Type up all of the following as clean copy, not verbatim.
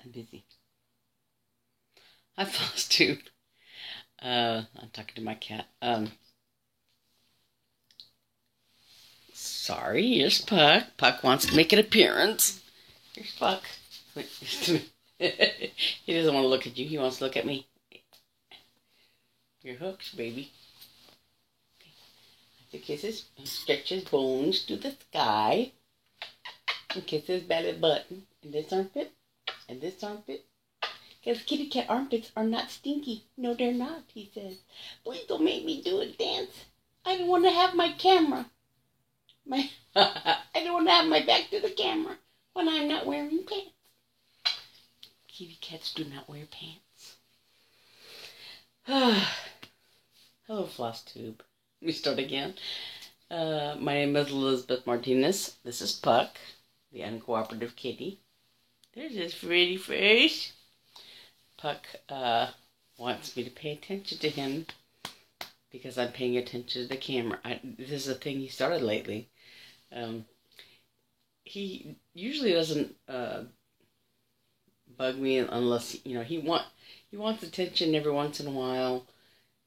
I'm busy. Hi, Floss Tube. I'm talking to my cat. Sorry, here's Puck. Puck wants to make an appearance. Here's Puck. He doesn't want to look at you. He wants to look at me. You're hooked, baby. Okay. To kiss his, stretch his bones to the sky. And kiss his belly button. And this armpit. And this armpit. Because kitty cat armpits are not stinky. No, they're not, he says. Please don't make me do a dance. I don't want to have my camera. I don't want to have my back to the camera when I'm not wearing pants. Kitty cats do not wear pants. Hello, Floss Tube. Let me start again. My name is Elizabeth Martinez. This is Puck, the uncooperative kitty. There's his pretty face. Puck wants me to pay attention to him because I'm paying attention to the camera. This is a thing he started lately. He usually doesn't bug me unless he wants attention every once in a while.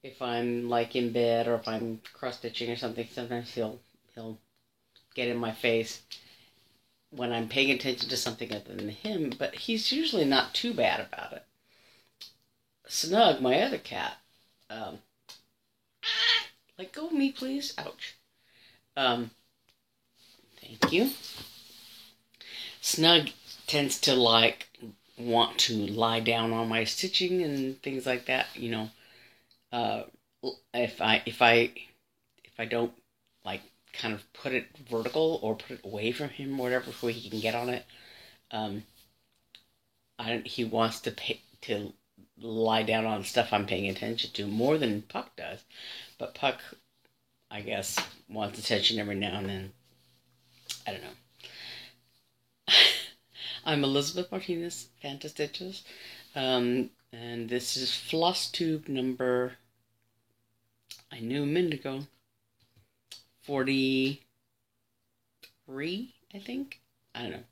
If I'm like in bed or if I'm cross stitching or something, sometimes he'll get in my face when I'm paying attention to something other than him. But he's usually not too bad about it. Snug, my other cat, let go of me, please. Ouch. Thank you. Snug tends to want to lie down on my stitching and things like that. If I don't kind of put it vertical or put it away from him, whatever, so he can get on it, he wants to lie down on stuff I'm paying attention to more than Puck does. But Puck, I guess, wants attention every now and then. I don't know. I'm Elizabeth Martinez, Fantastitches, and this is Floss Tube number, I knew a minute ago, 43, I think? I don't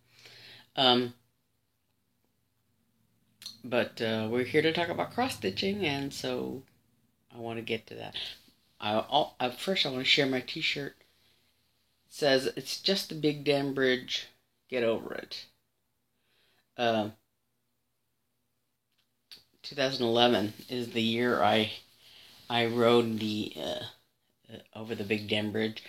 know. But we're here to talk about cross-stitching, and so I want to get to that. First, I want to share my t-shirt. It says, "It's just the big damn bridge. Get over it." 2011 is the year I rode the over the Big Dam Bridge.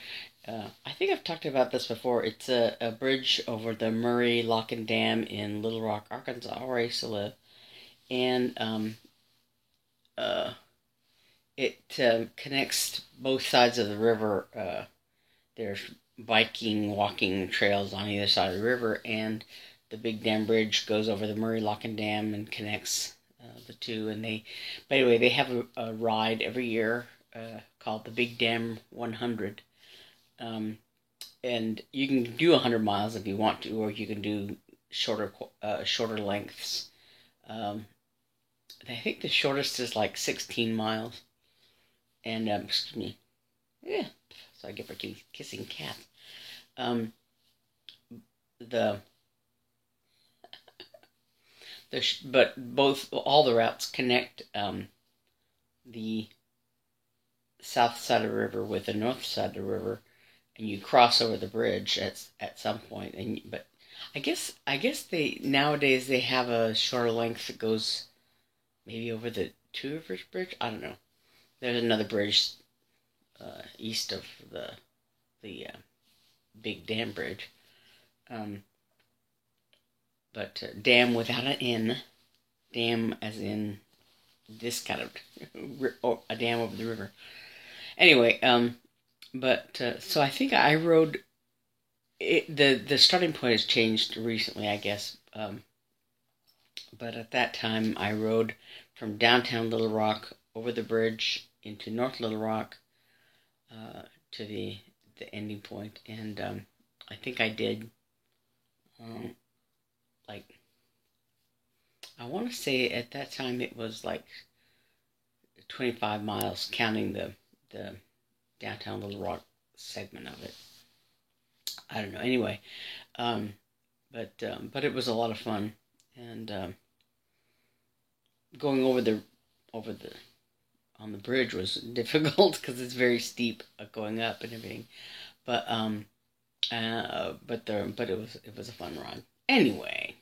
I think I've talked about this before. It's a bridge over the Murray Lock and Dam in Little Rock, Arkansas, where I used to live. And it connects both sides of the river. There's biking, walking trails on either side of the river, and the Big Dam Bridge goes over the Murray Lock and Dam and connects the two. And they have a ride every year called the Big Dam 100. And you can do 100 miles if you want to, or you can do shorter lengths. I think the shortest is like 16 miles. And, excuse me. Yeah. So I get for kissing cats. But all the routes connect the south side of the river with the north side of the river, and you cross over the bridge at some point. But I guess nowadays they have a shorter length that goes maybe over the Two Rivers Bridge. I don't know. There's another bridge east of the Big Dam Bridge. But dam without an N. Dam as in this kind of a dam over the river. Anyway, so I think I rode it. The starting point has changed recently, I guess. But at that time, I rode from downtown Little Rock over the bridge into North Little Rock to the ending point, and I think I did I want to say at that time it was like 25 miles, counting the downtown Little Rock segment of it. I don't know. Anyway, but it was a lot of fun, and going over the on the bridge was difficult because it's very steep going up and everything. But but it was a fun ride. Anyway,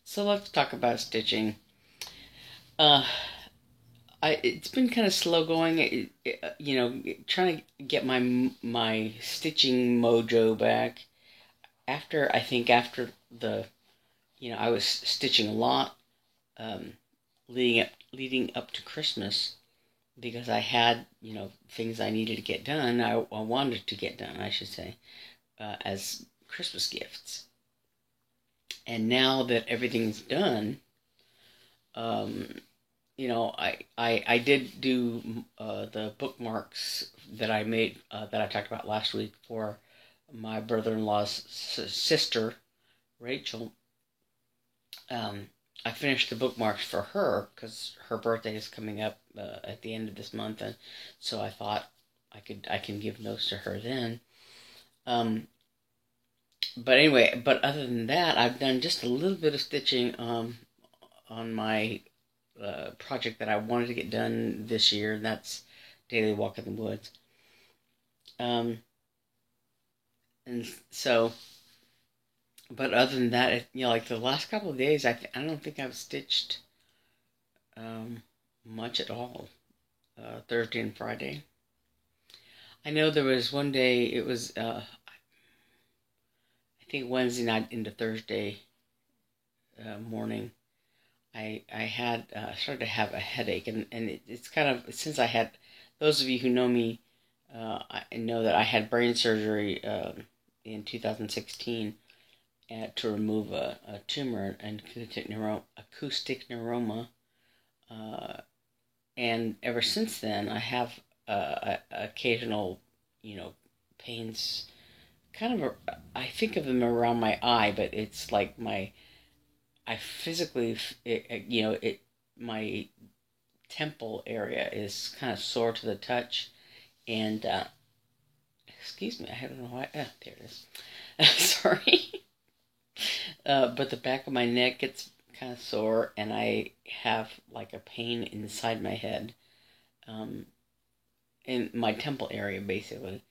so let's talk about stitching. Uh, it's been kind of slow going. Trying to get my stitching mojo back. After the I was stitching a lot, um, leading up to Christmas because I had things I needed to get done. I wanted to get done, I should say, as Christmas gifts. And now that everything's done, um, I did do the bookmarks that I made that I talked about last week for my brother-in-law's sister, Rachel. Um, I finished the bookmarks for her because her birthday is coming up at the end of this month, and so I thought I can give those to her then. Um, but anyway, but other than that, I've done just a little bit of stitching on my project that I wanted to get done this year, and that's Daily Walk in the Woods. Um, and so, but other than that, like the last couple of days, I don't think I've stitched um, much at all. Thursday and Friday. I know there was one day. It was I think Wednesday night into Thursday morning. I had started to have a headache, and it's kind of since I had those of you who know me, I know that I had brain surgery in 2016 to remove a tumor, an acoustic neuroma, uh, and ever since then I have occasional, pains. Kind of, I think of them around my eye, but it's like I physically, my temple area is kind of sore to the touch, and excuse me, I don't know why. There it is. Sorry. But the back of my neck gets kind of sore, and I have like a pain inside my head, um, in my temple area, basically.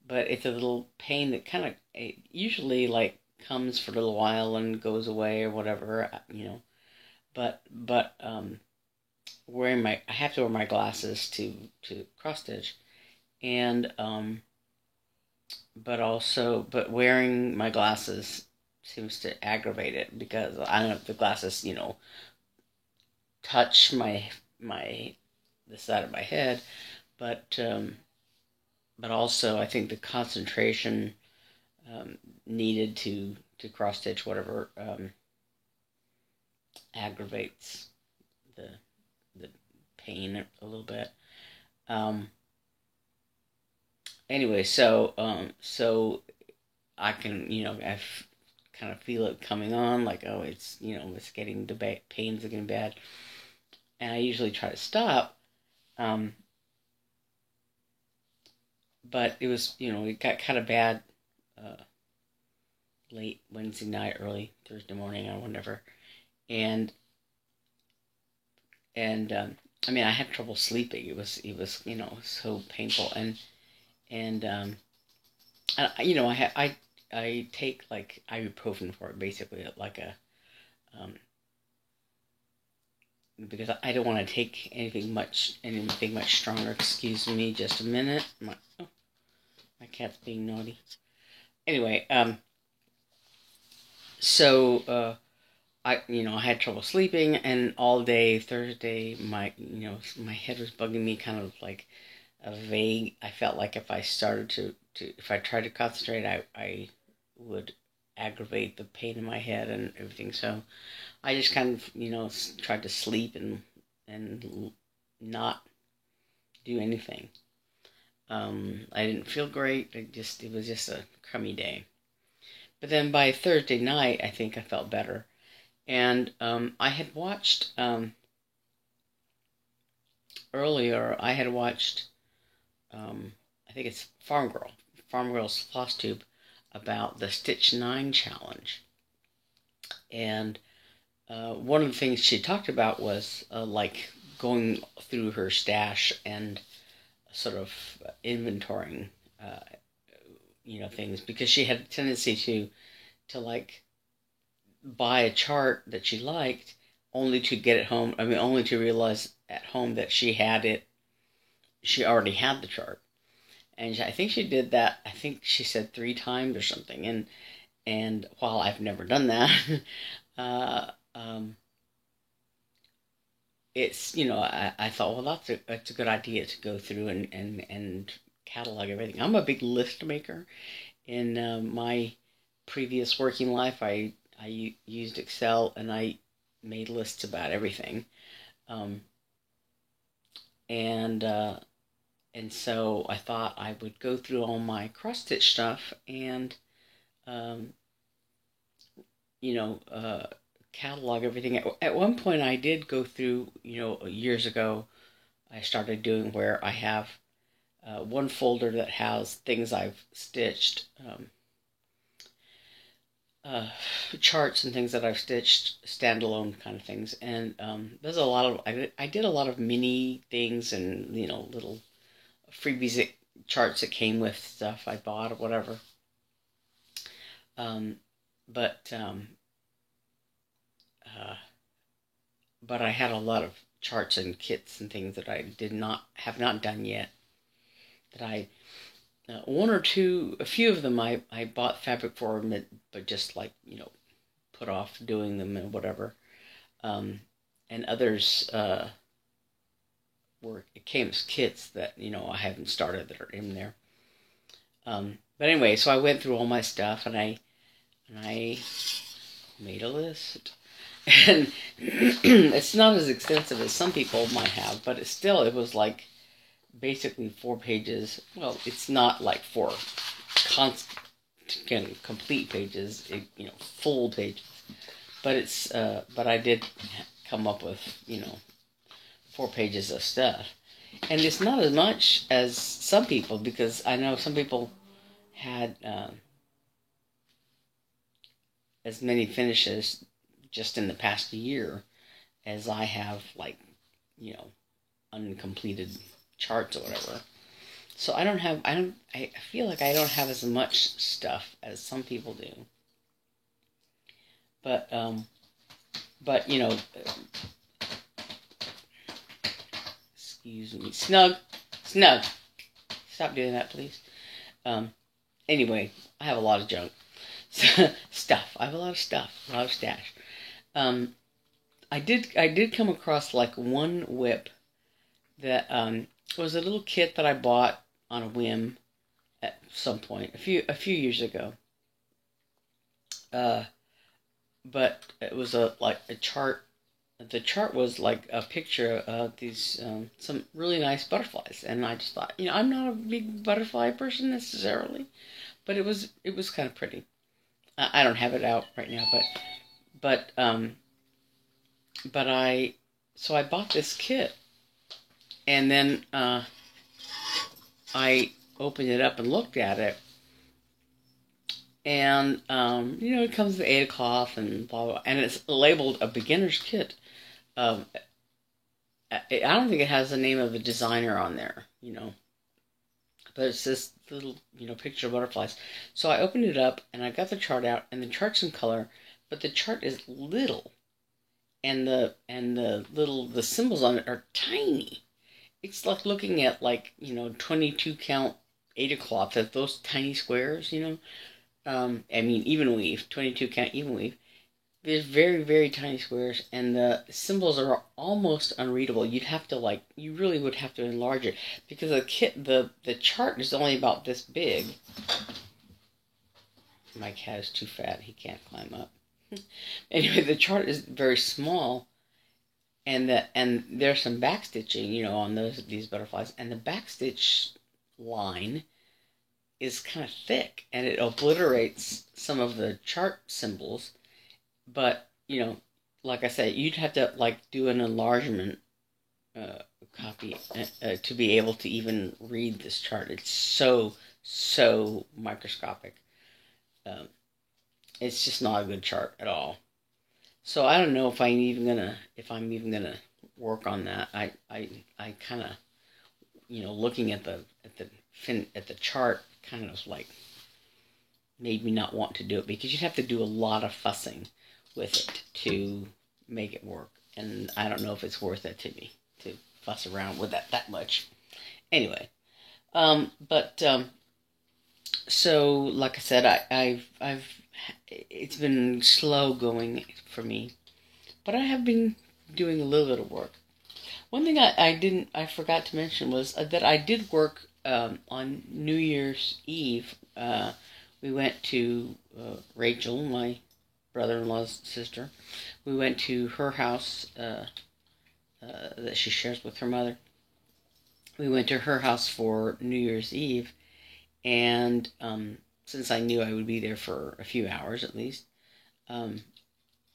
But it's a little pain that kind of usually like comes for a little while and goes away or whatever, But I have to wear my glasses to cross stitch, and but wearing my glasses seems to aggravate it because I don't know if the glasses touch my the side of my head, but but also I think the concentration needed to cross stitch whatever aggravates the the pain a little bit. Um, anyway, so I can I kind of feel it coming on, like oh it's getting pains are getting bad, and I usually try to stop. Um, but it was it got kind of bad uh, late Wednesday night, early Thursday morning, or whatever, and and I mean I had trouble sleeping. It was so painful, and I take like ibuprofen for it, basically like a um, because I don't want to take anything much stronger. Excuse me, just a minute. My cat's being naughty. Anyway, so I had trouble sleeping, and all day Thursday, my head was bugging me, kind of like a vague. I felt like if I started to if I tried to concentrate, I would aggravate the pain in my head and everything. So I just kind of tried to sleep and not do anything. I didn't feel great. It was just a crummy day. But then by Thursday night, I think I felt better. And I had watched earlier. I had watched. I think it's Farm Girl's Floss Tube, about the Stitch 9 challenge, and one of the things she talked about was like going through her stash and sort of inventorying, uh, things, because she had a tendency to like buy a chart that she liked only to get it home. I mean, only to realize at home that she had it. She already had the chart, and I think she did that. I think she said 3 times or something. And while I've never done that, uh, um, it's I thought, well, that's a good idea to go through and catalog everything. I'm a big list maker. In my previous working life, I used Excel, and I made lists about everything. Um, and and so I thought I would go through all my cross stitch stuff and um, you know uh, catalog everything. At one point, I did go through, years ago. I started doing where I have one folder that has things I've stitched. Uh, Charts and things that I've stitched, standalone kind of things, and there's a lot of I did a lot of mini things, and little freebies charts that came with stuff I bought or whatever. Um, but uh, but I had a lot of charts and kits and things that I did not have not done yet. That I one or two, a few of them I bought fabric for, but just like put off doing them and whatever. Um, and others it came as kits that I haven't started that are in there. But anyway, so I went through all my stuff, and I made a list. And it's not as extensive as some people might have, but it was like basically 4 pages. Well, it's not like 4 complete pages, full pages. But I did come up with 4 pages of stuff, and it's not as much as some people, because I know some people had as many finishes just in the past year as I have, like uncompleted charts or whatever. So I feel like I don't have as much stuff as some people do. But but excuse me, Snug, stop doing that, please. Um, anyway, I have a lot of junk stuff. I have a lot of stuff, a lot of stash. Um, I did come across like one whip that was a little kit that I bought on a whim at some point a few years ago. Uh, but it was like a chart. The chart was like a picture of these some really nice butterflies, and I just thought, I'm not a big butterfly person necessarily, but it was kind of pretty. I don't have it out right now, but but I bought this kit, and then I opened it up and looked at it, and it comes with 8 o'clock and blah blah, and it's labeled a beginner's kit. Um, I don't think it has the name of the designer on there, but it's this little, picture of butterflies. So I opened it up and I got the chart out, and the chart's in color, but the chart is little, and the symbols on it are tiny. It's like looking at 22 count 8 o'clock. Those tiny squares. I mean, even weave, 22 count even weave. There's very, very tiny squares, and the symbols are almost unreadable. You really would have to enlarge it, because the chart is only about this big. My cat is too fat; he can't climb up. Anyway, the chart is very small, and there's some backstitching, on these butterflies, and the backstitch line is kind of thick, and it obliterates some of the chart symbols. But like I said, you'd have to do an enlargement copy to be able to even read this chart. It's so microscopic. Um, it's just not a good chart at all. So I don't know if I'm even gonna work on that. I kind of, looking at the chart, kind of like made me not want to do it, because you'd have to do a lot of fussing with it to make it work, and I don't know if it's worth it to me to fuss around with that much. Anyway, but so like I said, I've it's been slow going for me, but I have been doing a little bit of work. One thing I forgot to mention was that I did work on New Year's Eve. We went to Rachel, my brother-in-law's sister. We went to her house that she shares with her mother. We went to her house for New Year's Eve, and since I knew I would be there for a few hours at least, um,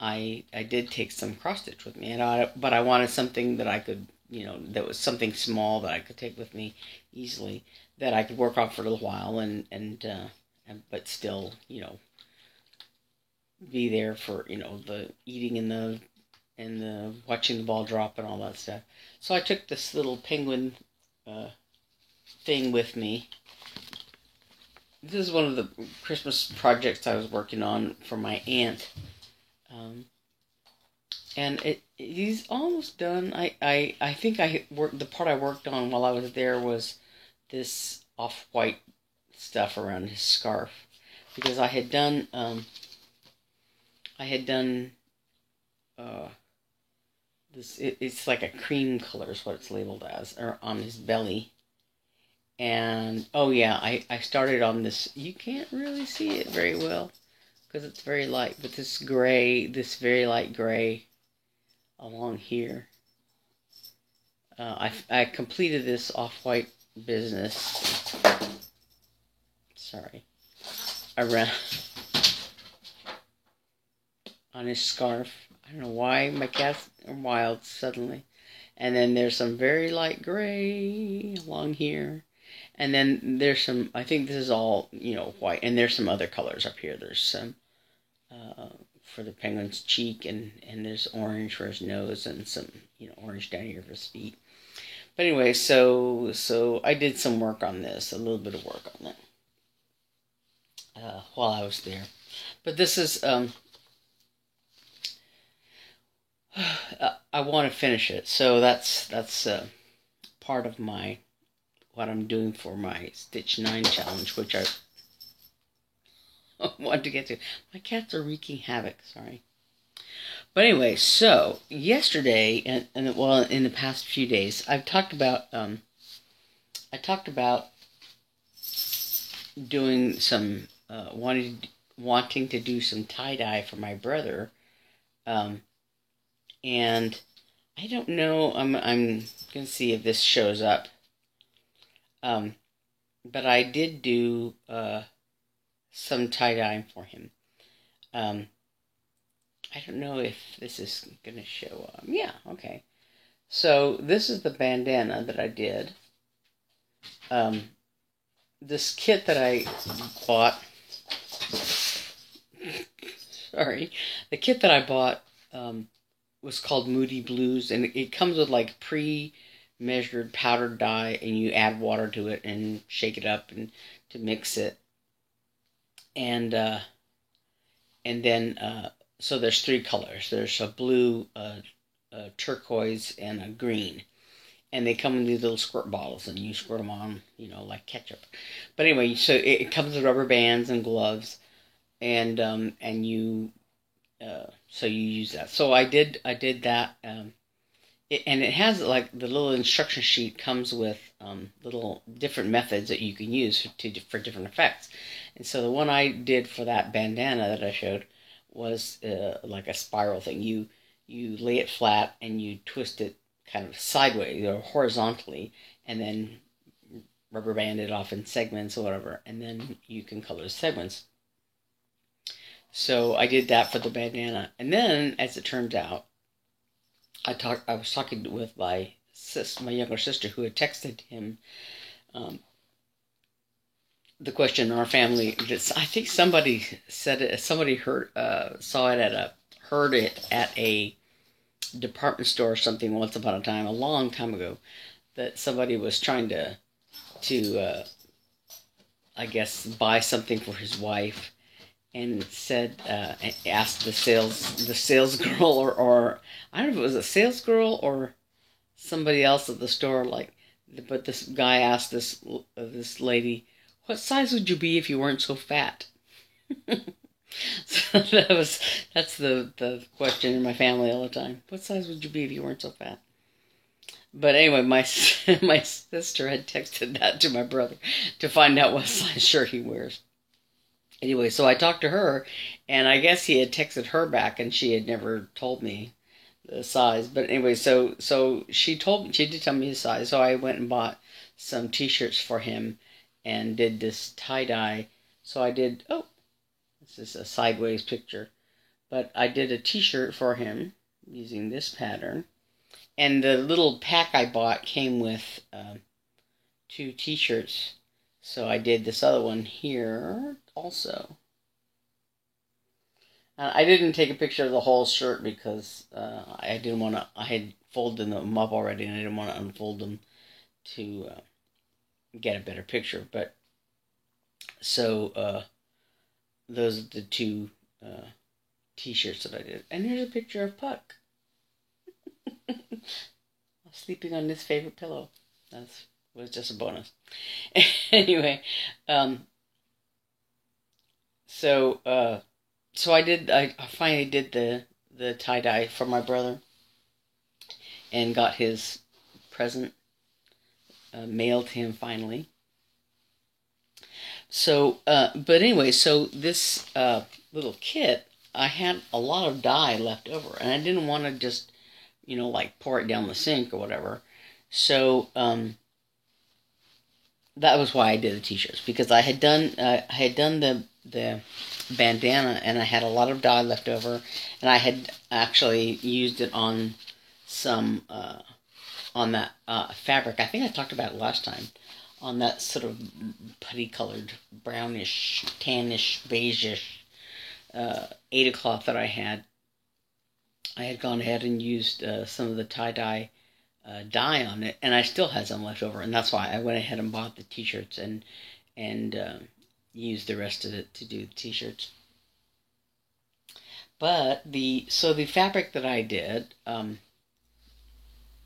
I did take some cross stitch with me, but I wanted something that I could, that was something small that I could take with me easily, that I could work on for a little while, and but still, be there for, the eating and the watching the ball drop and all that stuff. So I took this little penguin thing with me. This is one of the Christmas projects I was working on for my aunt. And he's almost done. I think the part I worked on while I was there was this off-white stuff around his scarf, because I had done this. It's like a cream color is what it's labeled as, or on his belly. And oh yeah, I started on this. You can't really see it very well because it's very light, but this very light gray along here. I completed this off-white business. Sorry, around on his scarf. I don't know why my cats are wild suddenly. And then there's some very light gray along here. And then there's some, I think this is all, white. And there's some other colors up here. There's some for the penguin's cheek, and there's orange for his nose, and some, orange down here for his feet. But anyway, so I did some work on this, a little bit of work on that while I was there. But this is, I want to finish it. So that's part of what I'm doing for my Stitch 9 challenge, which I want to get to. My cats are wreaking havoc, sorry. But anyway, so yesterday, and well, in the past few days, I talked about doing some, wanting to do some tie-dye for my brother, and I don't know, I'm going to see if this shows up, but I did do some tie-dyeing for him. I don't know if this is going to show up. Yeah, okay. So this is the bandana that I did. This kit that I bought, sorry, the kit that I bought was called Moody Blues, and it comes with like pre-measured powdered dye, and you add water to it and shake it up and to mix it. And then so there's 3 colors. There's a blue, a turquoise, and a green. And they come in these little squirt bottles, and you squirt them on, like ketchup. But anyway, so it comes with rubber bands and gloves, and you, so you use that. So I did that, and it has like the little instruction sheet comes with little different methods that you can use for different effects. And so the one I did for that bandana that I showed was like a spiral thing. You lay it flat and you twist it kind of sideways or horizontally, and then rubber band it off in segments or whatever, and then you can color the segments. So I did that for the bandana, and then as it turns out, I was talking with my younger sister, who had texted him the question in our family. I think somebody said it. Somebody saw it at heard it at a department store or something once upon a time, a long time ago, that somebody was trying to I guess, buy something for his wife, and said, asked the sales girl, or I don't know if it was a sales girl or somebody else at the store, like, but this guy asked this lady, "What size would you be if you weren't so fat?" So that's the question in my family all the time. What size would you be if you weren't so fat? But anyway, my my sister had texted that to my brother to find out what size shirt he wears. Anyway, so I talked to her, and I guess he had texted her back, and she had never told me the size. But anyway, so she did tell me his size. So I went and bought some T-shirts for him, and did this tie-dye. So I did. Oh, this is a sideways picture, but I did a T-shirt for him using this pattern. And the little pack I bought came with 2 T-shirts. So I did this other one here also. I didn't take a picture of the whole shirt because I didn't want to. I had folded them up already, and I didn't want to unfold them to get a better picture. But so those are the 2 T-shirts that I did. And here's a picture of Puck. Sleeping on his favorite pillow. That was just a bonus. Anyway, so I finally did the tie-dye for my brother, and got his present mailed to him finally. So, but anyway, so this little kit, I had a lot of dye left over, and I didn't want to just, like pour it down the sink or whatever. So, that was why I did the T-shirts, because I had done the bandana, and I had a lot of dye left over, and I had actually used it on some on that fabric. I think I talked about it last time, on that sort of putty colored, brownish, tannish, beigeish 8 o'clock that I had. I had gone ahead and used some of the tie-dye dye on it, and I still had some left over, and that's why I went ahead and bought the T-shirts and used the rest of it to do the T-shirts. But the fabric that I did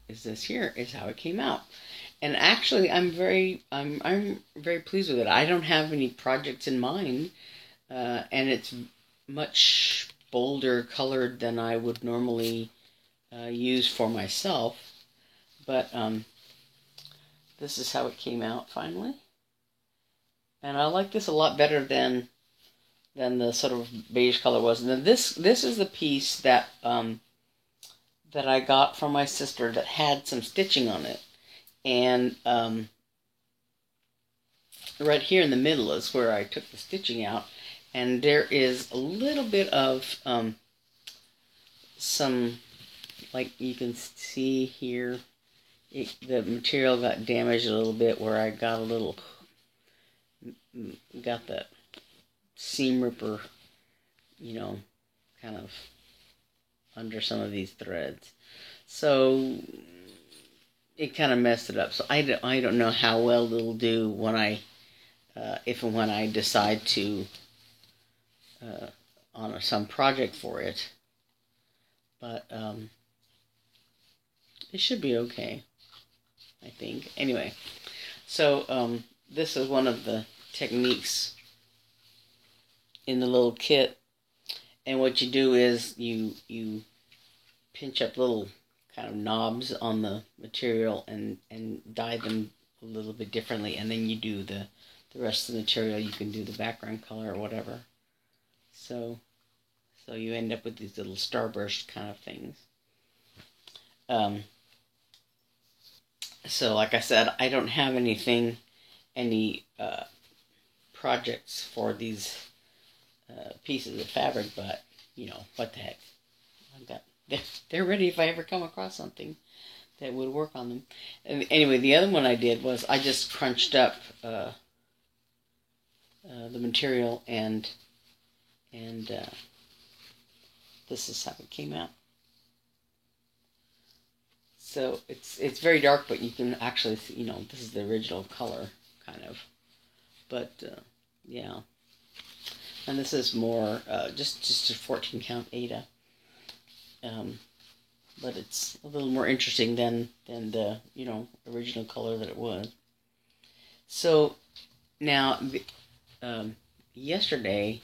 is this here, is how it came out. And actually, I'm very pleased with it. I don't have any projects in mind, and it's much bolder colored than I would normally use for myself. But this is how it came out finally, and I like this a lot better than the sort of beige color was. And this is the piece that that I got from my sister that had some stitching on it. And right here in the middle is where I took the stitching out, and there is a little bit of some, like you can see here, the material got damaged a little bit where I got the seam ripper, kind of under some of these threads. So it kind of messed it up. So I don't know how well it'll do when I, if and when I decide to, on some project for it. But it should be okay, I think. Anyway, so this is one of the techniques in the little kit. And what you do is you pinch up little kind of knobs on the material and dye them a little bit differently, and then you do the rest of the material. You can do the background color or whatever. So you end up with these little starburst kind of things. So like I said, I don't have any projects for these pieces of fabric, but what the heck, they're ready if I ever come across something that would work on them. And anyway, the other one I did was I just crunched up the the material and the This is how it came out. So it's very dark, but you can actually see, this is the original color, kind of. But, yeah. And this is more, just a 14 count Aida. But it's a little more interesting than the, original color that it was. So, now, yesterday,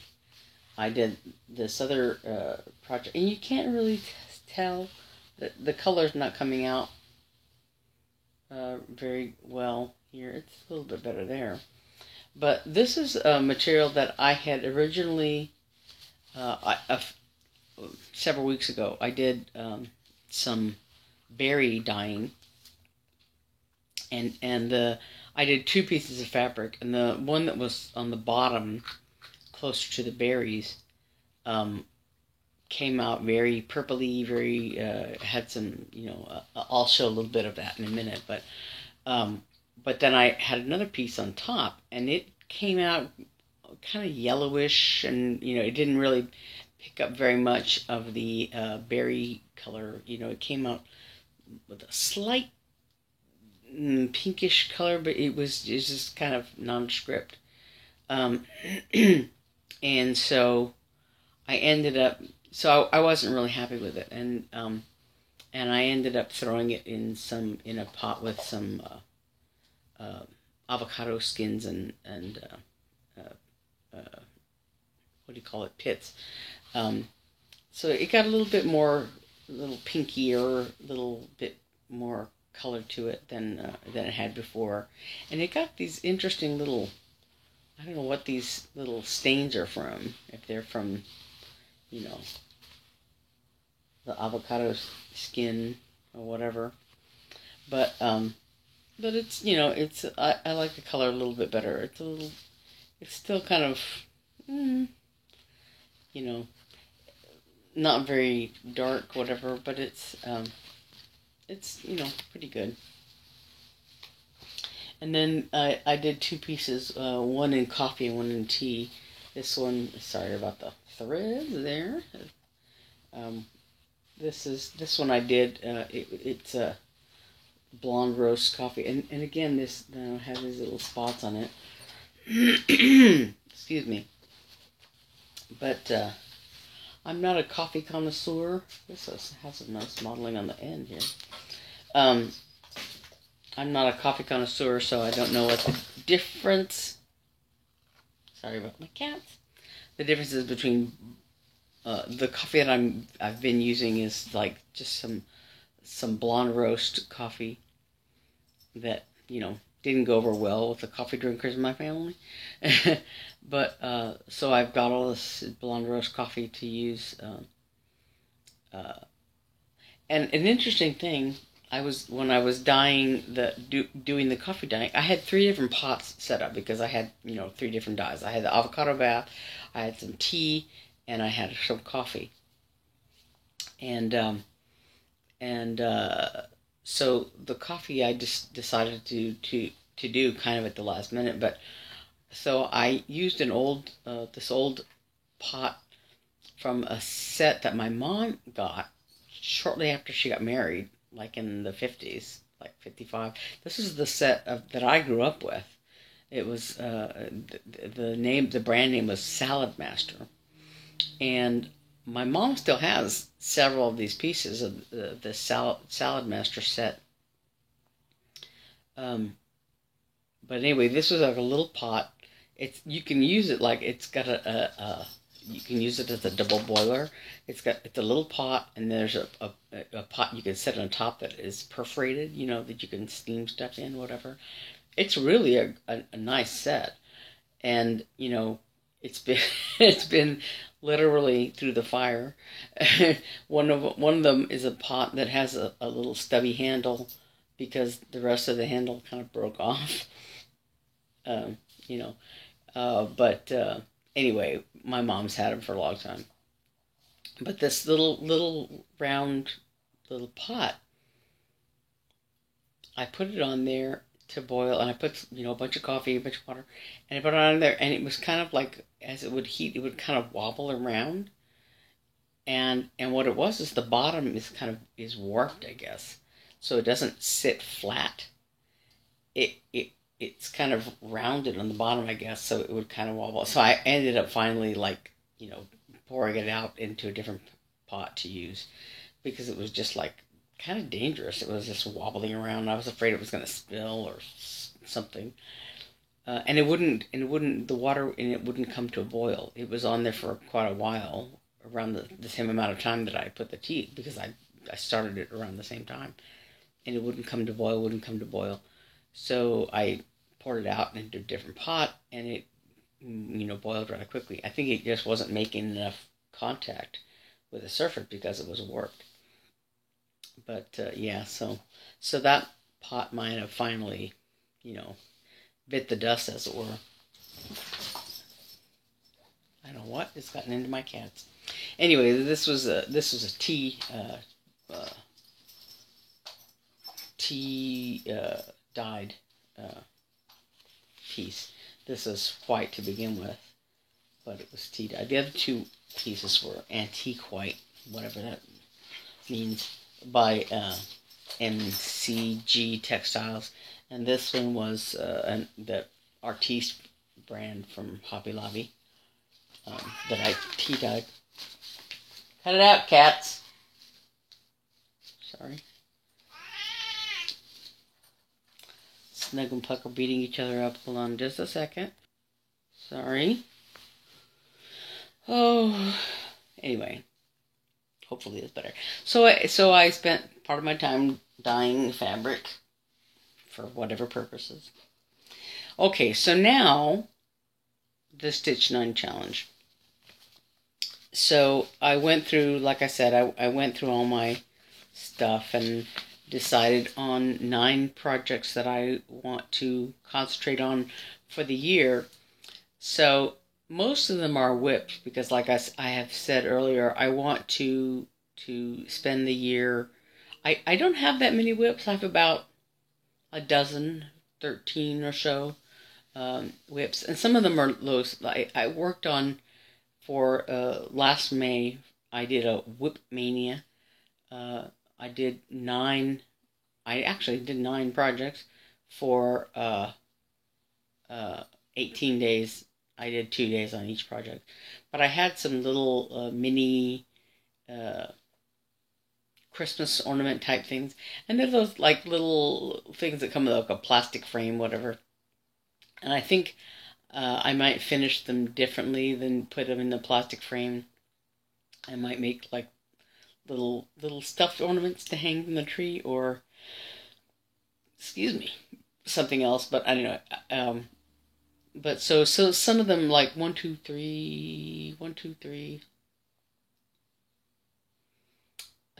I did this other project, and you can't really tell that the color's not coming out very well here. It's a little bit better there. But this is a material that I had originally, several weeks ago, I did some berry dyeing, and I did 2 pieces of fabric, and the one that was on the bottom, closer to the berries, came out very purpley, very, had some, I'll show a little bit of that in a minute, but then I had another piece on top, and it came out kind of yellowish, and, it didn't really pick up very much of the berry color. It came out with a slight pinkish color, but it was just kind of nondescript. And so I ended up, I wasn't really happy with it, and I ended up throwing it in a pot with some avocado skins and what do you call it, pits. So it got a little bit more, a little pinkier, a little bit more color to it than it had before, and it got these interesting little, I don't know what these little stains are from, if they're from, the avocado skin or whatever, but it's, I like the color a little bit better. It's still kind of, not very dark, whatever, but it's pretty good. And then I did 2 pieces, one in coffee and one in tea. This one, sorry about the threads there. This one I did, it's a blonde roast coffee, and again, this has these little spots on it. Excuse me. But I'm not a coffee connoisseur. This has a nice modeling on the end here. I'm not a coffee connoisseur, so I don't know what the difference. Sorry about my cats. The difference is between the coffee that I've been using is like just some blonde roast coffee that didn't go over well with the coffee drinkers in my family. But so I've got all this blonde roast coffee to use. And an interesting thing, when I was dyeing doing the coffee dyeing, I had 3 different pots set up because I had 3 different dyes. I had the avocado bath, I had some tea, and I had some coffee. And so the coffee I just decided to do kind of at the last minute, but so I used this old pot from a set that my mom got shortly after she got married, like in the 50s, like 55. This is the set that I grew up with. It was, the brand name was Salad Master. And my mom still has several of these pieces of the Salad Master set. But anyway, this was like a little pot. You can use it like it's got you can use it as a double boiler. It's a little pot, and there's a pot you can set on top that is perforated, that you can steam stuff in, whatever. It's really a nice set, and it's been literally through the fire. One of them is a pot that has a little stubby handle because the rest of the handle kind of broke off. But anyway, my mom's had them for a long time. But this little round little pot, I put it on there to boil, and I put a bunch of coffee, a bunch of water, and I put it on there, and it was kind of like, as it would heat, it would kind of wobble around. And what it was is the bottom is kind of is warped, I guess, so it doesn't sit flat. It's kind of rounded on the bottom, I guess, so it would kind of wobble. So I ended up finally, like, pouring it out into a different pot to use, because it was just like kind of dangerous. It was just wobbling around. I was afraid it was going to spill or something. And the water in it wouldn't come to a boil. It was on there for quite a while, around the same amount of time that I put the tea, because I started it around the same time, and it wouldn't come to boil, So I poured it out into a different pot, and it, boiled rather quickly. I think it just wasn't making enough contact with the surface because it was warped. But yeah, so that pot might have finally, bit the dust, as it were. I don't know what has gotten into my cats. Anyway, this was a tea dyed piece. This is white to begin with, but it was tea dyed. The other two pieces were antique white, whatever that means, by MCG Textiles, and this one was the Artiste brand from Hobby Lobby, that I tea dyed. Cut it out, cats. Sorry. Snug and Puck are beating each other up. Hold on just a second. Sorry. Oh. Anyway. Hopefully it's better. So I spent part of my time dyeing fabric for whatever purposes. Okay, so now the Stitch 9 challenge. So I went through, like I said, I went through all my stuff and decided on 9 projects that I want to concentrate on for the year. So most of them are WIPs, because like I have said earlier, I want to spend the year. I don't have that many WIPs. I have about a dozen, 13 or so WIPs, and some of them are low. I worked on, for last May, I did a WIP Mania. I did 9. I actually did 9 projects for 18 days. I did 2 days on each project, but I had some little mini Christmas ornament type things, and they're those like little things that come with like a plastic frame, whatever. And I think I might finish them differently than put them in the plastic frame. I might make like little stuffed ornaments to hang from the tree, or excuse me, something else. But I don't know. But so some of them, like 1, 2, 3, 1, 2, 3.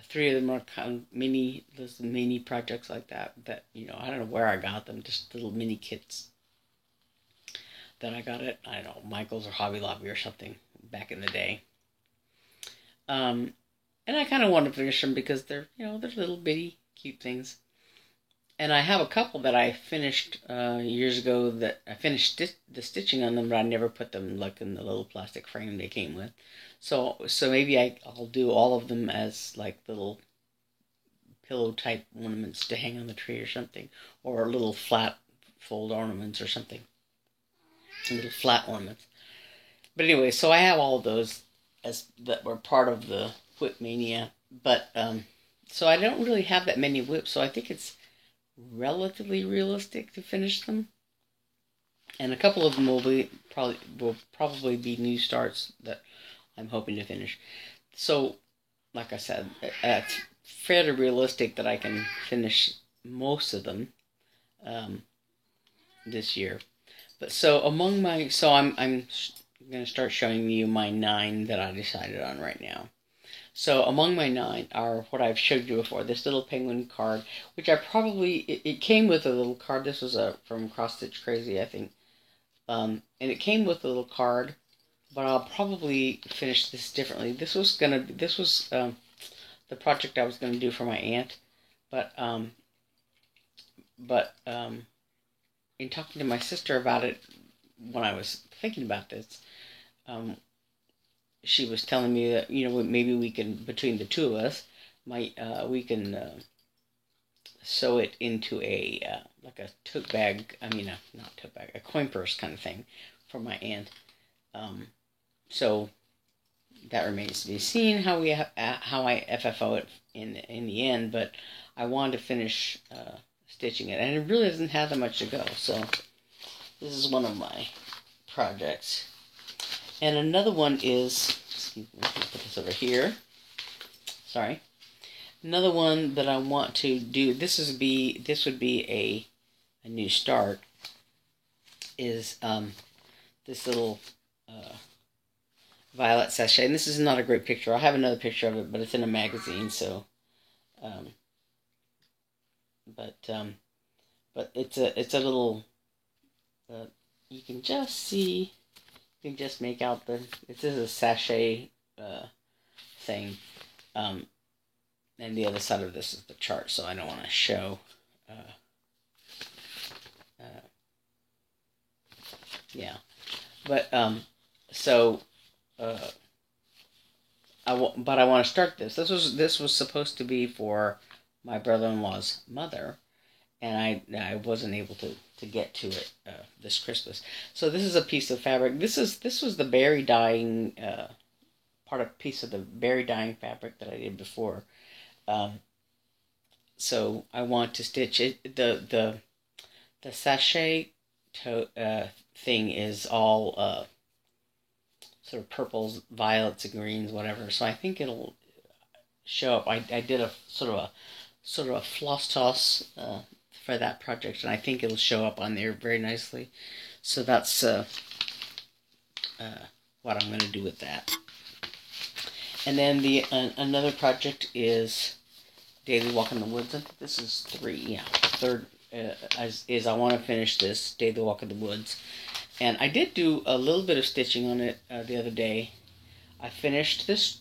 3 of them are kind of mini, those mini projects like that. I don't know where I got them. Just little mini kits that I got at, I don't know, Michael's or Hobby Lobby or something back in the day. And I kind of want to finish them because they're little bitty cute things. And I have a couple that I finished years ago, that I finished the stitching on them, but I never put them like in the little plastic frame they came with. So maybe I'll do all of them as like little pillow type ornaments to hang on the tree or something, or little flat fold ornaments or something, little flat ornaments. But anyway, so I have all of those as that were part of the WIP Mania, but so I don't really have that many WIPs, so I think it's relatively realistic to finish them. And a couple of them will probably be new starts that I'm hoping to finish. So, like I said, it's fairly realistic that I can finish most of them this year. But so I'm going to start showing you my 9 that I decided on right now. So among my 9 are what I've showed you before. This little penguin card, which it came with a little card. This was from Cross Stitch Crazy, I think. And it came with a little card, but I'll probably finish this differently. This was the project I was gonna do for my aunt, but in talking to my sister about it when I was thinking about this, she was telling me that, maybe we can, between the two of us, we can sew it into a like a tote bag. I mean, not tote bag, a coin purse kind of thing for my aunt. So that remains to be seen how I FFO it in the end. But I wanted to finish stitching it, and it really doesn't have that much to go. So this is one of my projects, and another one is, excuse me, let me put this over here. Sorry. Another one that I want to do, this would be a new start, is this little violet sachet. And this is not a great picture. I'll have another picture of it, but it's in a magazine, so but it's a little you can just make out this is a sachet thing. And the other side of this is the chart, so I don't want to show. Yeah, but so I want to start this. This was supposed to be for my brother-in-law's mother, and I wasn't able to get to it this Christmas. So this is a piece of fabric. This was the berry dyeing piece of the berry dyeing fabric that I did before. So I want to stitch it. The sachet thing is all sort of purples, violets, and greens, whatever. So I think it'll show up. I did a sort of a floss toss for that project, and I think it'll show up on there very nicely. So that's what I'm going to do with that. And then another project is Daily Walk in the Woods. I think this is third is I want to finish this Daily Walk in the Woods. And I did do a little bit of stitching on it the other day. I finished this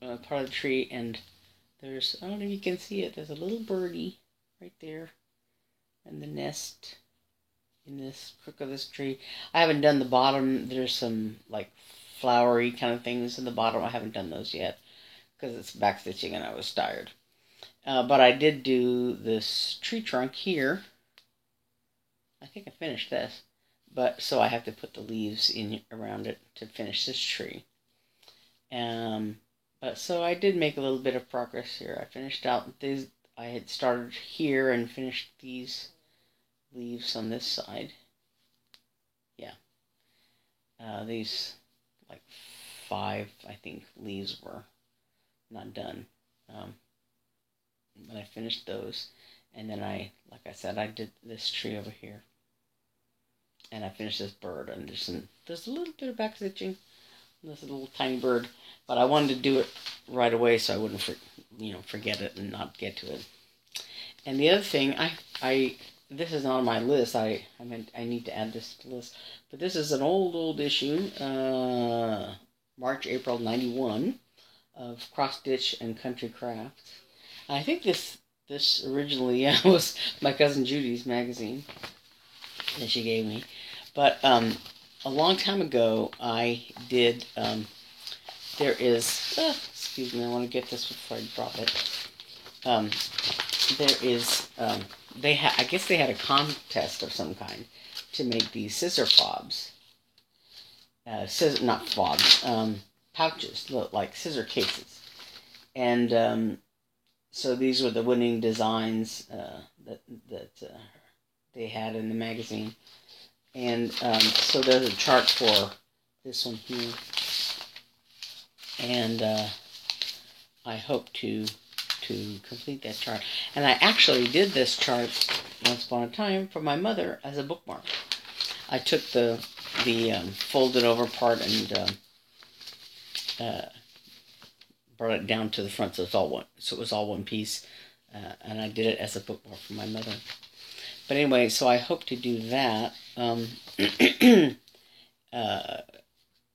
part of the tree, and I don't know if you can see it, there's a little birdie right there in the nest in this crook of this tree. I haven't done the bottom. There's some like flowery kind of things in the bottom. I haven't done those yet because it's back stitching and I was tired. But I did do this tree trunk here. I think I finished this, but so I have to put the leaves in around it to finish this tree. But so I did make a little bit of progress here. I finished out these. I had started here and finished these leaves on this side. Yeah, these like 5, I think, leaves were not done. But I finished those, and then like I said, I did this tree over here, and I finished this bird. And there's a little bit of back stitching, this little tiny bird, but I wanted to do it right away so I wouldn't forget it and not get to it. And the other thing, this is not on my list. I need to add this to the list, but this is an old issue, March, April '91, of Cross Stitch and Country Crafts. I think this originally was my cousin Judy's magazine that she gave me, but a long time ago I did. There is. Excuse me, I want to get this before I drop it. There is. I guess they had a contest of some kind to make these scissor fobs. Not fobs. Pouches, like scissor cases, and so these were the winning designs that they had in the magazine, and so there's a chart for this one here, and I hope to complete that chart. And I actually did this chart once upon a time for my mother as a bookmark. I took the folded over part and brought it down to the front, so it was all one piece, and I did it as a bookmark for my mother. But anyway, so I hope to do that.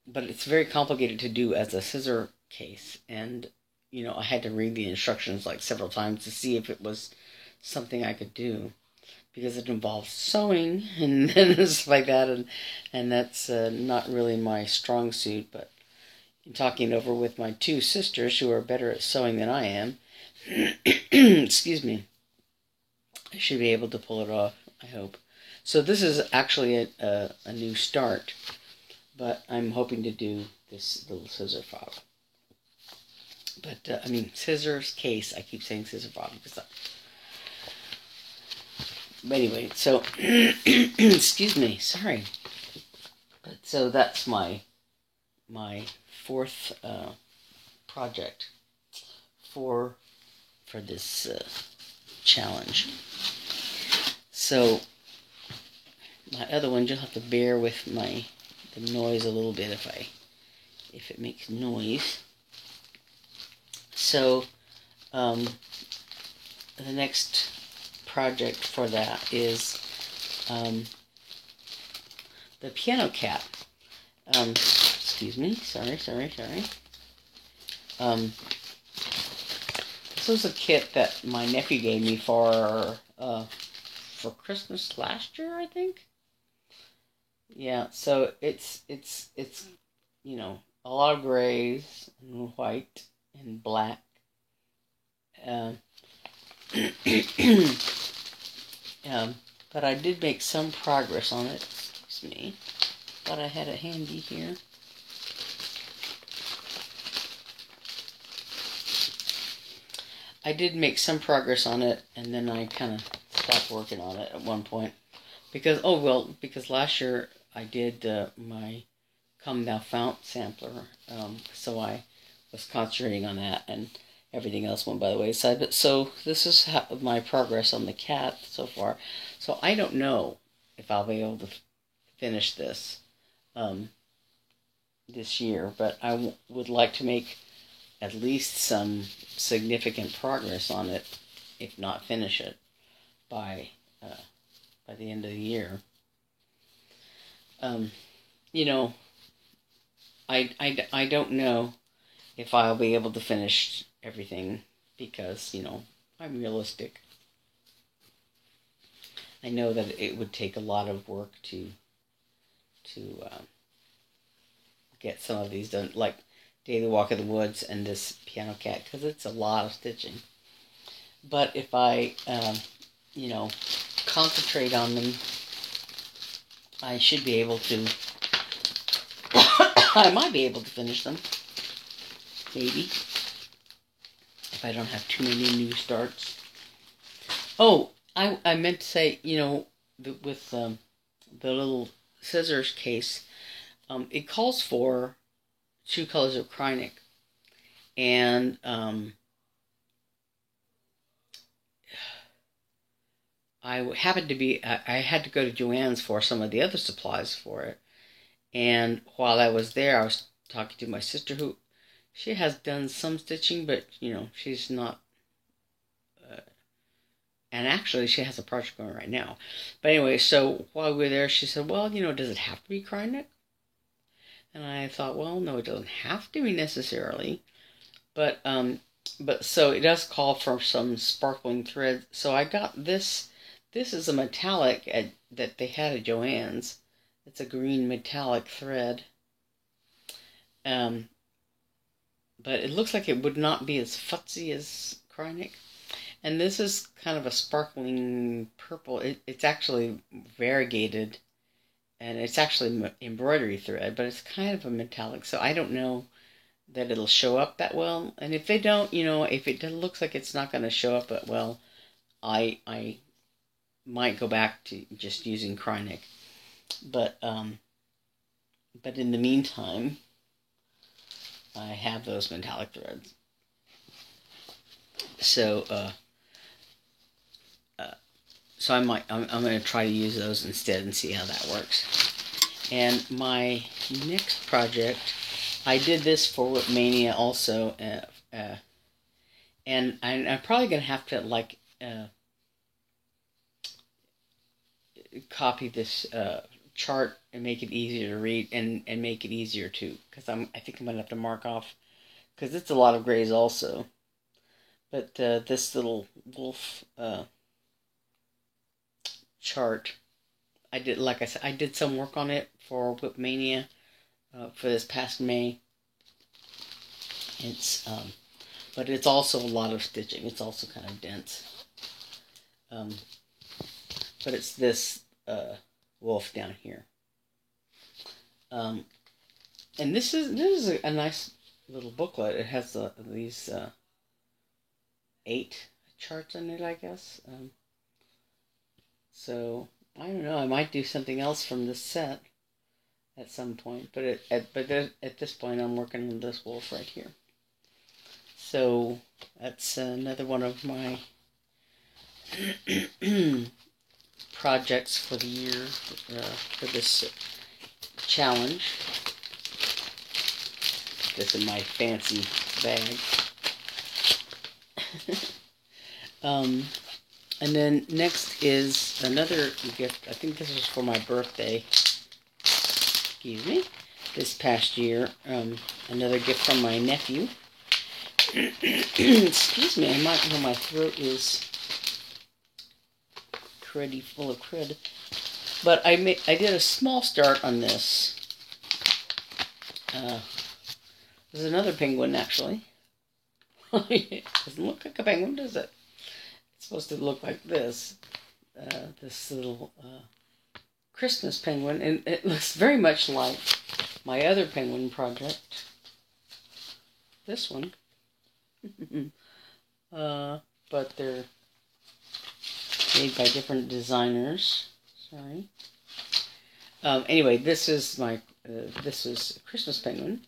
But it's very complicated to do as a scissor case, and I had to read the instructions like several times to see if it was something I could do, because it involves sewing and stuff like that, and that's not really my strong suit. But in talking over with my two sisters who are better at sewing than I am, excuse me, I should be able to pull it off, I hope. So this is actually a new start, but I'm hoping to do this little scissor fob. But, I mean, scissors case. I keep saying scissor fob because but anyway, so, excuse me, sorry. But so that's my fourth project for this challenge. So my other one, you'll have to bear with the noise a little bit if it makes noise. So the next project for that is the piano cat. Excuse me, sorry. This was a kit that my nephew gave me for Christmas last year, I think. Yeah, so it's you know, a lot of grays and white and black. But I did make some progress on it. Excuse me. Thought I had it handy here. I did make some progress on it, and then I kind of stopped working on it at one point. Because last year I did my Come Thou Fount sampler, so I was concentrating on that, and everything else went by the wayside. But so this is my progress on the cat so far. So I don't know if I'll be able to finish this this year, but I would like to make at least some significant progress on it, if not finish it by the end of the year. You know, I don't know if I'll be able to finish everything because, you know, I'm realistic. I know that it would take a lot of work to get some of these done, like Daily Walk in the Woods and this piano cat, because it's a lot of stitching. But if I, you know, concentrate on them, I should be able to, I might be able to finish them, maybe, if I don't have too many new starts. Oh, I meant to say, you know, with the little scissors case, it calls for 2 colors of Kreinik, and I happened to be, I had to go to Joann's for some of the other supplies for it, and while I was there, I was talking to my sister, who, she has done some stitching, but, you know, she's not, and actually she has a project going right now. But anyway, so while we were there, she said, well, you know, does it have to be Kreinik? And I thought, well, no, it doesn't have to be necessarily, but so it does call for some sparkling thread. So I got this. This is a metallic that they had at Joann's. It's a green metallic thread. But it looks like it would not be as futzy as Kreinik. And this is kind of a sparkling purple. It's actually variegated, and it's actually embroidery thread, but it's kind of a metallic, so I don't know that it'll show up that well. And if they don't, you know, if it looks like it's not going to show up that well, I might go back to just using Kreinik. But in the meantime, I have those metallic threads. So so I'm going to try to use those instead and see how that works. And my next project, I did this for Whipmania also, and I'm probably going to have to, like, copy this chart and make it easier to read, and make it easier to, because I think I'm going to have to mark off, because it's a lot of grays also. But this little wolf chart, I did, like I said, I did some work on it for Whipmania for this past May. It's but it's also a lot of stitching. It's also kind of dense. But it's this wolf down here. And this is a nice little booklet. It has these 8 charts in it, I guess. So I don't know. I might do something else from this set at some point, but at this point, I'm working on this wolf right here. So that's another one of my projects for the year, for this challenge. This in my fancy bag. And then next is another gift. I think this was for my birthday. Excuse me. This past year. Another gift from my nephew. Excuse me. My throat is cruddy, full of crud. But I did a small start on this. There's another penguin, actually. It doesn't look like a penguin, does it? It's supposed to look like this. This little Christmas penguin. And it looks very much like my other penguin project. This one. But they're made by different designers. Sorry. Anyway, this is a Christmas penguin.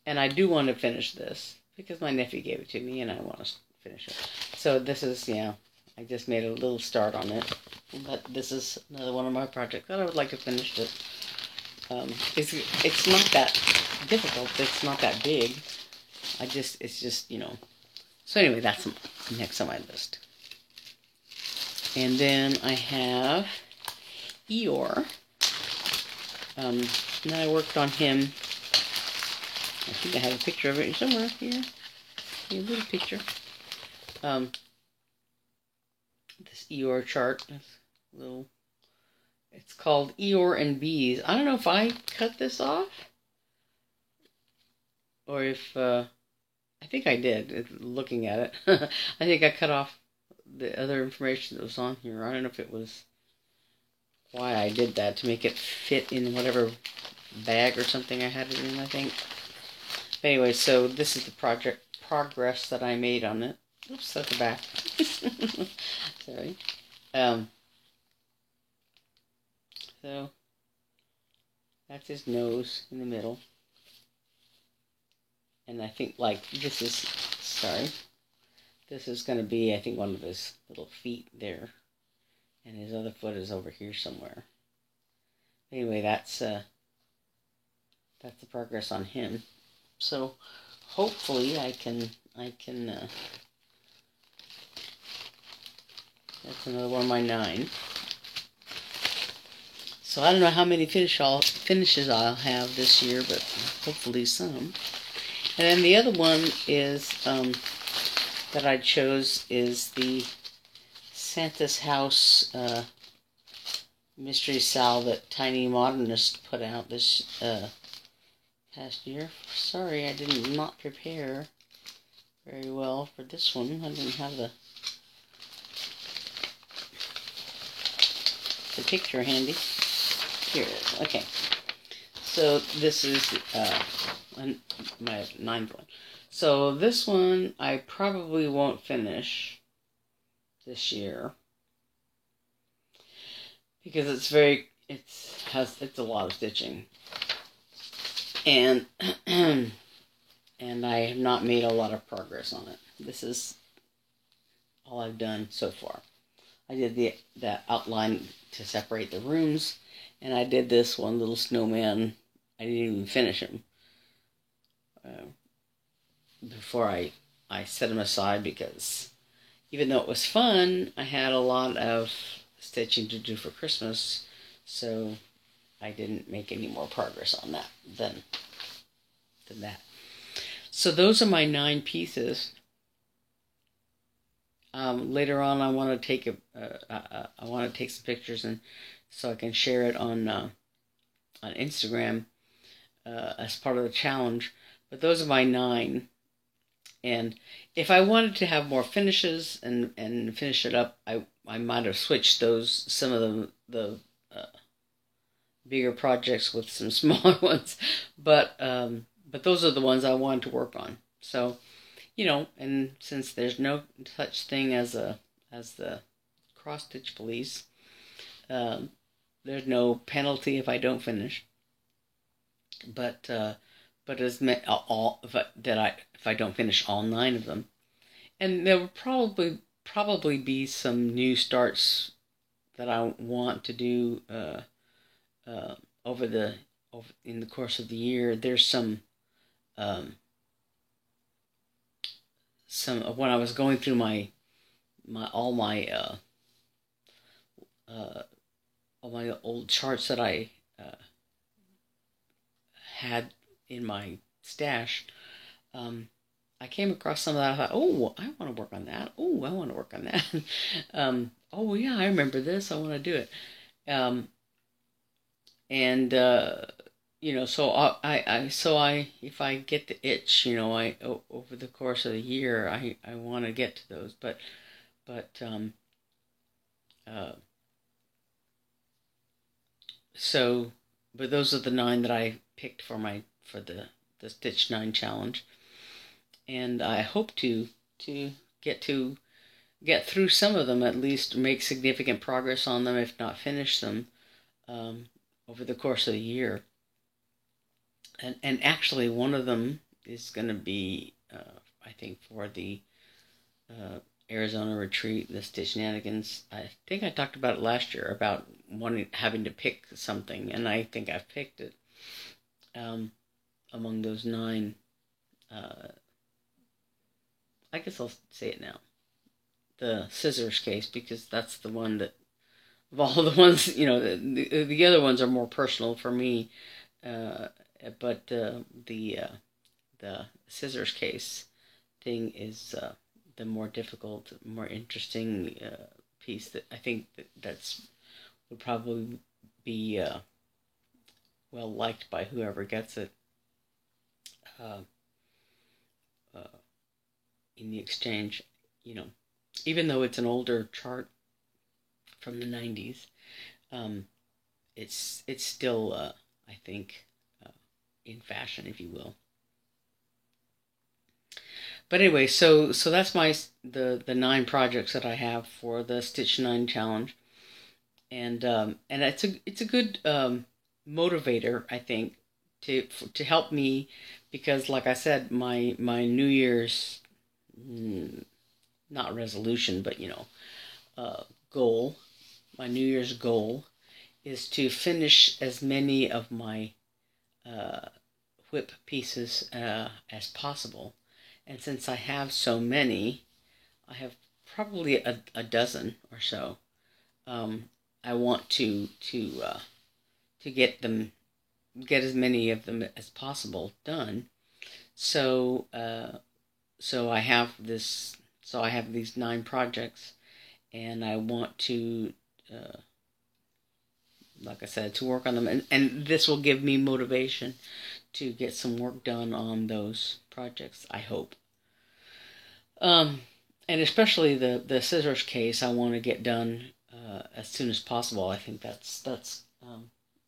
And I do want to finish this because my nephew gave it to me and I want to finish it. So this is, I just made a little start on it. But this is another one of my projects that I would like to finish it. It's not that difficult. It's not that big. It's just, So anyway, that's next on my list. And then I have Eeyore. And I worked on him. I think I have a picture of it somewhere here. A little picture. This Eeyore chart. It's called Eeyore and Bees. I don't know if I cut this off. Or if, I think I did, looking at it. I think I cut off the other information that was on here. I don't know if it was why I did that, to make it fit in whatever bag or something I had it in, I think. Anyway, so this is the progress that I made on it. Oops, that's the back. Sorry. So that's his nose in the middle. And I think this is going to be, I think, one of his little feet there. And his other foot is over here somewhere. Anyway, that's the progress on him. So hopefully I can that's another one of my 9. So I don't know how many finishes I'll have this year, but hopefully some. And then the other one is that I chose is the Santa's House mystery salve that Tiny Modernist put out this past year. Sorry, I did not prepare very well for this one. I didn't have the picture handy. Here it is. Okay. So this is my 9th one. So this one I probably won't finish this year because it's a lot of stitching. And and I have not made a lot of progress on it. This is all I've done so far. I did the outline to separate the rooms, and I did this one little snowman. I didn't even finish him before I set him aside because even though it was fun, I had a lot of stitching to do for Christmas, so I didn't make any more progress on that than that. So those are my 9 pieces. Later on, I want to take some pictures and so I can share it on Instagram as part of the challenge. but those are my 9. And if I wanted to have more finishes and finish it up, I might have switched some of the bigger projects with some smaller ones, but those are the ones I wanted to work on. So, and since there's no such thing as the cross stitch police, um, there's no penalty if I don't finish. But as all if I don't finish all 9 of them, and there will probably be some new starts that I want to do uh, over in the course of the year. There's some when I was going through my all my all my old charts that I had in my stash. I came across some of that. I thought, oh, I want to work on that. Oh, I want to work on that. Oh, yeah, I remember this. I want to do it. Um, and so if I get the itch, over the course of the year, I want to get to those. But uh, so, but those are the 9 that I picked for the Stitch 9 challenge, and I hope to get to get through some of them, at least make significant progress on them, if not finish them, um, over the course of the year. And actually, one of them is going to be, I think, for the Arizona retreat, the Stitch Shenanigans. I think I talked about it last year about having to pick something, and I think I've picked it. Among those 9, I guess I'll say it now. The scissors case, because that's the one that, of all the ones, the other ones are more personal for me. But the scissors case thing is the more difficult, more interesting piece that I think that's would probably be well liked by whoever gets it uh, uh, in the exchange. Even though it's an older chart from the 90s, um, it's still I think in fashion, if you will. But anyway, so that's the 9 projects that I have for the Stitch 9 challenge, and it's a good motivator, I think, to help me, because like I said, my New Year's, not resolution, but goal, my New Year's goal is to finish as many of my whip pieces as possible. And since I have so many, I have probably a dozen or so. I want to get as many of them as possible done. So so I have this. So I have these 9 projects, and I want to, like I said, to work on them, and this will give me motivation to get some work done on those projects, I hope. Um, and especially the scissors case, I want to get done as soon as possible. I think that's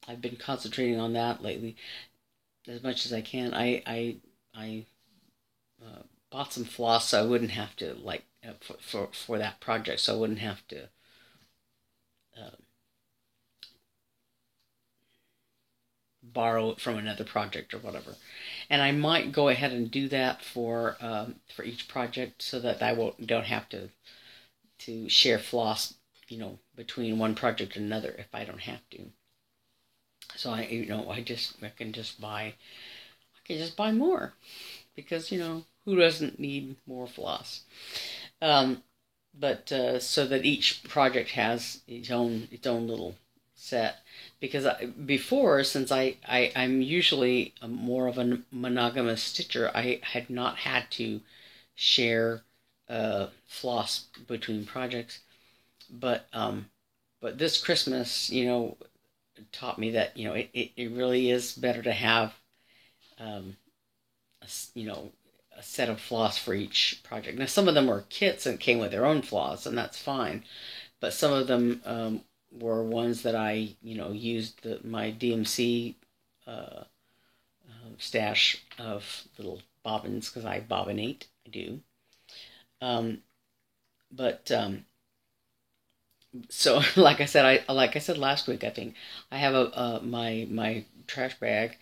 I've been concentrating on that lately as much as I can. I bought some floss so I wouldn't have to for that project, so I wouldn't have to uh, borrow it from another project or whatever. And I might go ahead and do that for each project, so that don't have to share floss, between one project and another if I don't have to. So I can just buy more, because who doesn't need more floss? Um, but so that each project has its own little set, because before, since I'm usually more of a monogamous stitcher, I had not had to share floss between projects, but this Christmas, taught me that it really is better to have um, a set of floss for each project. Now, some of them were kits and came with their own floss, and that's fine. But some of them were ones that I, used my DMC stash of little bobbins because I bobbinate. I do. Um, but so, like I said last week, I think I have my trash bag,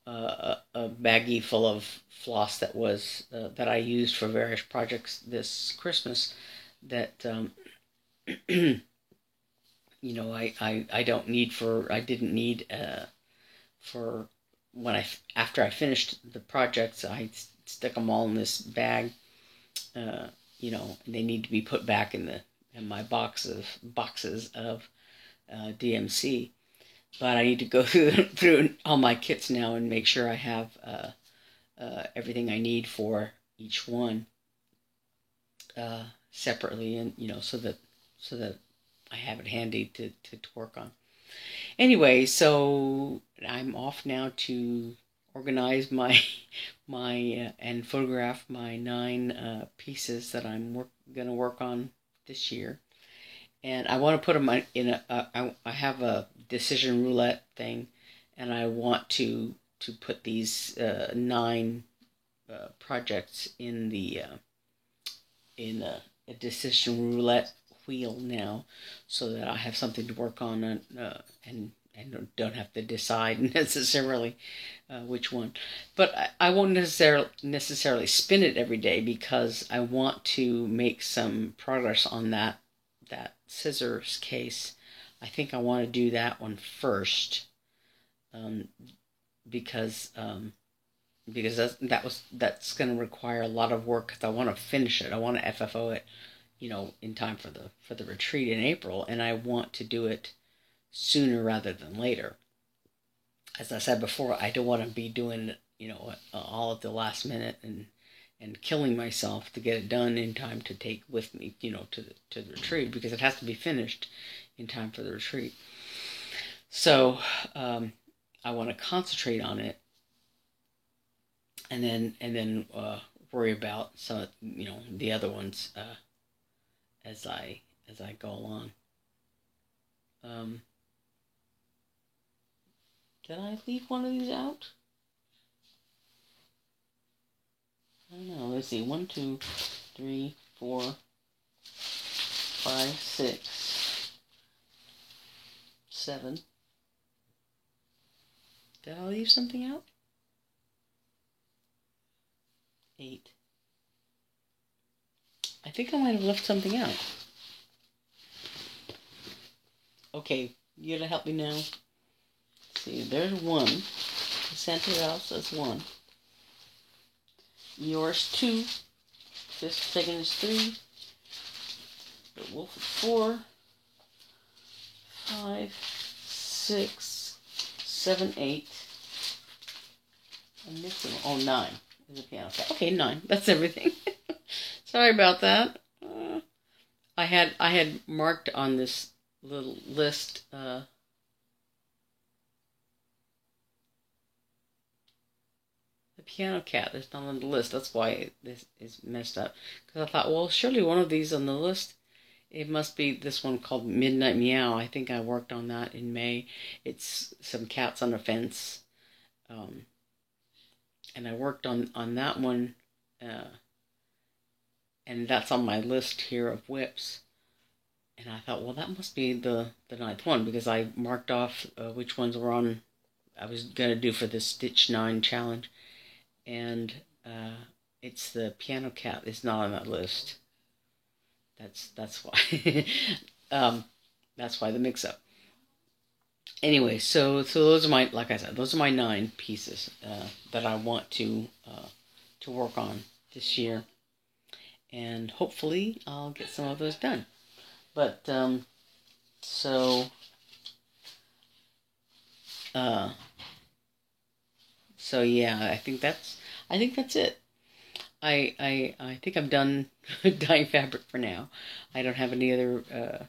a baggie full of floss that I used for various projects this Christmas. That I don't need I didn't need for when after I finished the projects, I stuck them all in this bag. Uh, they need to be put back in my boxes of DMC. But I need to go through all my kits now and make sure I have everything I need for each one separately, and so that I have it handy to work on. Anyway, so I'm off now to organize my and photograph my 9 pieces that I'm going to work on this year. And I want to put them I have a decision roulette thing, and I want to put these 9 projects in a decision roulette wheel now, so that I have something to work on, and don't have to decide necessarily which one. But I won't necessarily spin it every day, because I want to make some progress on that scissors case. I think I want to do that one first, because that's going to require a lot of work, because I want to finish it. I want to FFO it, in time for the retreat in April, and I want to do it sooner rather than later. As I said before, I don't want to be doing all at the last minute and killing myself to get it done in time to take with me, to the retreat, because it has to be finished in time for the retreat. So I want to concentrate on it, and then worry about some, the other ones as I go along. Did I leave one of these out? I don't know. Let's see. 1, 2, 3, 4, 5, 6, 7. Did I leave something out? 8. I think I might have left something out. Okay, you gotta help me now. Let's see, there's 1. The center out says 1. Yours 2. This second is 3. The wolf is 4. 5, 6, 7, 8. I'm missing. 9 is a piano. Okay, 9. That's everything. Sorry about that. I had marked on this little list. The piano cat is not on the list. That's why this is messed up. Because I thought, well, surely one of these on the list, it must be this one called Midnight Meow. I think I worked on that in May. It's some cats on a fence. And I worked on that one. And that's on my list here of whips. And I thought, well, that must be the 9th one, because I marked off which ones were on. I was going to do for the Stitch 9 challenge. And it's the piano cat. It's not on that list. That's why. That's why the mix-up. Anyway, so those are like I said, those are my 9 pieces that I want to work on this year. And hopefully I'll get some of those done. But, so yeah, I think that's it. I think I'm done dyeing fabric for now. I don't have any other,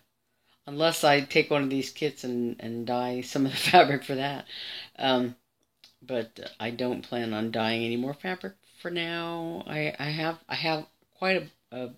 unless I take one of these kits and dye some of the fabric for that. But I don't plan on dyeing any more fabric for now. I have quite a